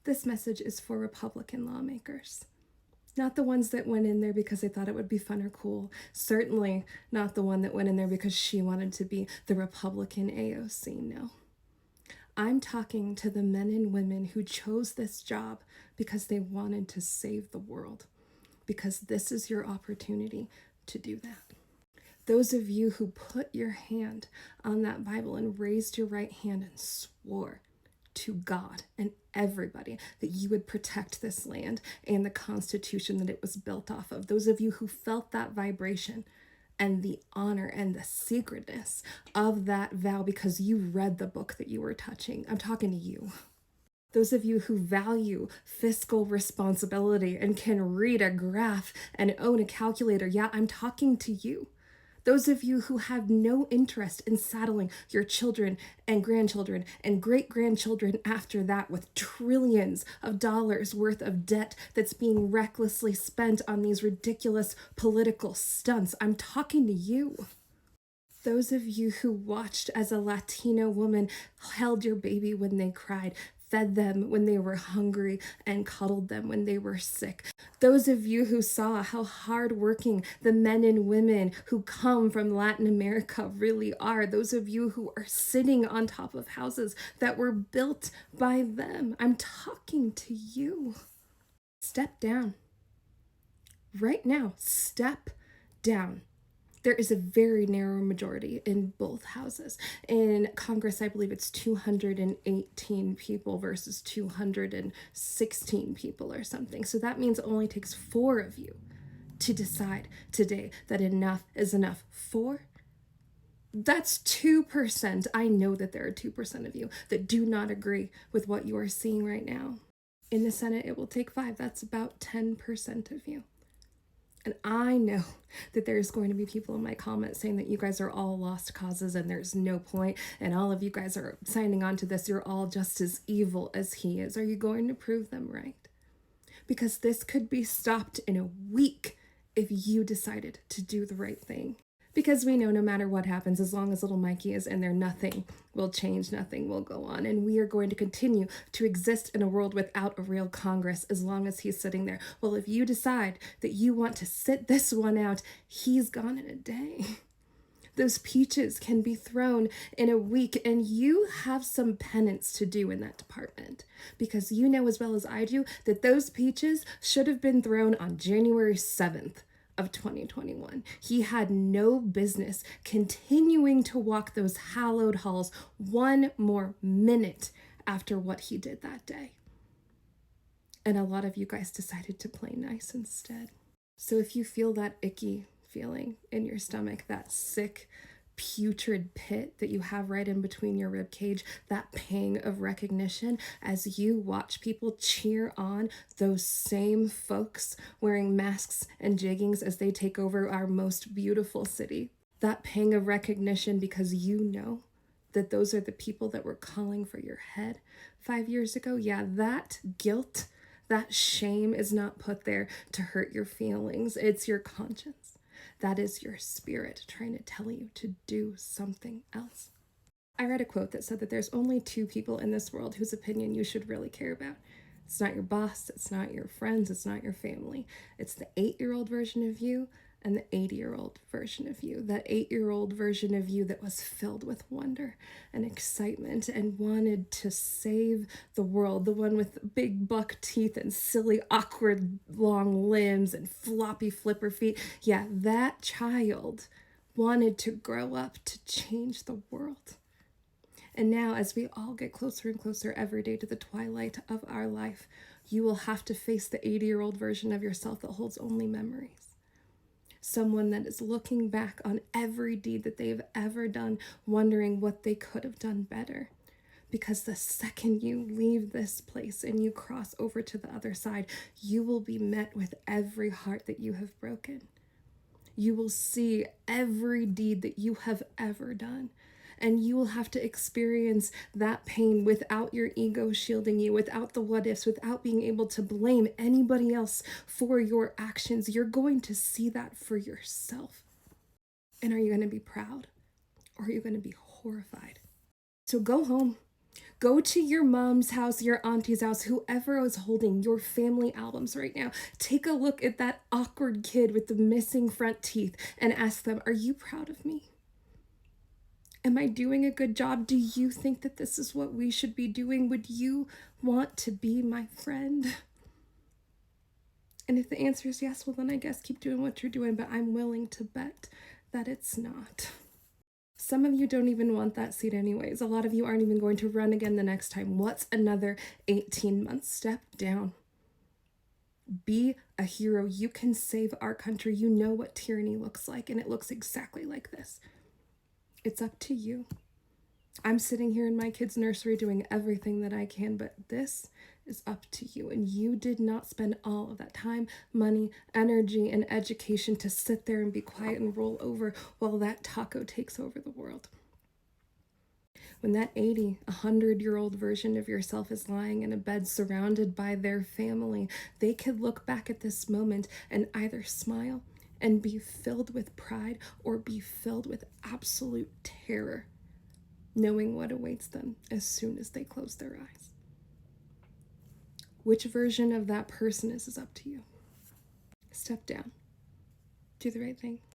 This message is for Republican lawmakers. Not the ones that went in there because they thought it would be fun or cool. Certainly not the one that went in there because she wanted to be the Republican AOC. No. I'm talking to the men and women who chose this job because they wanted to save the world. Because this is your opportunity to do that. Those of you who put your hand on that Bible and raised your right hand and swore to God and everybody that you would protect this land and the Constitution that it was built off of. Those of you who felt that vibration and the honor and the sacredness of that vow because you read the book that you were touching. I'm talking to you. Those of you who value fiscal responsibility and can read a graph and own a calculator. Yeah, I'm talking to you. Those of you who have no interest in saddling your children and grandchildren and great-grandchildren after that with trillions of dollars worth of debt that's being recklessly spent on these ridiculous political stunts. I'm talking to you. Those of you who watched as a Latino woman held your baby when they cried, fed them when they were hungry, and cuddled them when they were sick. Those of you who saw how hardworking the men and women who come from Latin America really are. Those of you who are sitting on top of houses that were built by them. I'm talking to you. Step down. Right now, step down. There is a very narrow majority in both houses. In Congress, I believe it's 218 people versus 216 people or something. So that means it only takes 4 of you to decide today that enough is enough. 4? That's 2%. I know that there are 2% of you that do not agree with what you are seeing right now. In the Senate, it will take 5. That's about 10% of you. And I know that there's going to be people in my comments saying that you guys are all lost causes and there's no point, and all of you guys are signing on to this. You're all just as evil as he is. Are you going to prove them right? Because this could be stopped in a week if you decided to do the right thing. Because we know no matter what happens, as long as little Mikey is in there, nothing will change, nothing will go on. And we are going to continue to exist in a world without a real Congress as long as he's sitting there. Well, if you decide that you want to sit this one out, he's gone in a day. Those peaches can be thrown in a week, and you have some penance to do in that department. Because you know as well as I do that those peaches should have been thrown on January 7th. Of 2021. He had no business continuing to walk those hallowed halls one more minute after what he did that day. And a lot of you guys decided to play nice instead. So if you feel that icky feeling in your stomach, that sick, putrid pit that you have right in between your rib cage, that pang of recognition as you watch people cheer on those same folks wearing masks and jeggings as they take over our most beautiful city. That pang of recognition because you know that those are the people that were calling for your head 5 years ago. Yeah, that guilt, that shame is not put there to hurt your feelings. It's your conscience. That is your spirit trying to tell you to do something else. I read a quote that said that there's only 2 people in this world whose opinion you should really care about. It's not your boss, it's not your friends, it's not your family. It's the 8-year-old version of you and the 80-year-old version of you. That 8-year-old version of you that was filled with wonder and excitement and wanted to save the world. The one with big buck teeth and silly, awkward, long limbs and floppy flipper feet. Yeah, that child wanted to grow up to change the world. And now, as we all get closer and closer every day to the twilight of our life, you will have to face the 80-year-old version of yourself that holds only memories. Someone that is looking back on every deed that they've ever done, wondering what they could have done better. Because the second you leave this place and you cross over to the other side, you will be met with every heart that you have broken. You will see every deed that you have ever done. And you will have to experience that pain without your ego shielding you, without the what ifs, without being able to blame anybody else for your actions. You're going to see that for yourself. And are you going to be proud? Or are you going to be horrified? So go home. Go to your mom's house, your auntie's house, whoever is holding your family albums right now. Take a look at that awkward kid with the missing front teeth and ask them, are you proud of me? Am I doing a good job? Do you think that this is what we should be doing? Would you want to be my friend? And if the answer is yes, well, then I guess keep doing what you're doing, but I'm willing to bet that it's not. Some of you don't even want that seat anyways. A lot of you aren't even going to run again the next time. What's another 18 months? Step down. Be a hero. You can save our country. You know what tyranny looks like, and it looks exactly like this. It's up to you. I'm sitting here in my kid's nursery doing everything that I can, but this is up to you. And you did not spend all of that time, money, energy, and education to sit there and be quiet and roll over while that taco takes over the world. When that 80, 100-year-old version of yourself is lying in a bed surrounded by their family, they could look back at this moment and either smile and be filled with pride or be filled with absolute terror, knowing what awaits them as soon as they close their eyes. Which version of that person is up to you. Step down. Do the right thing.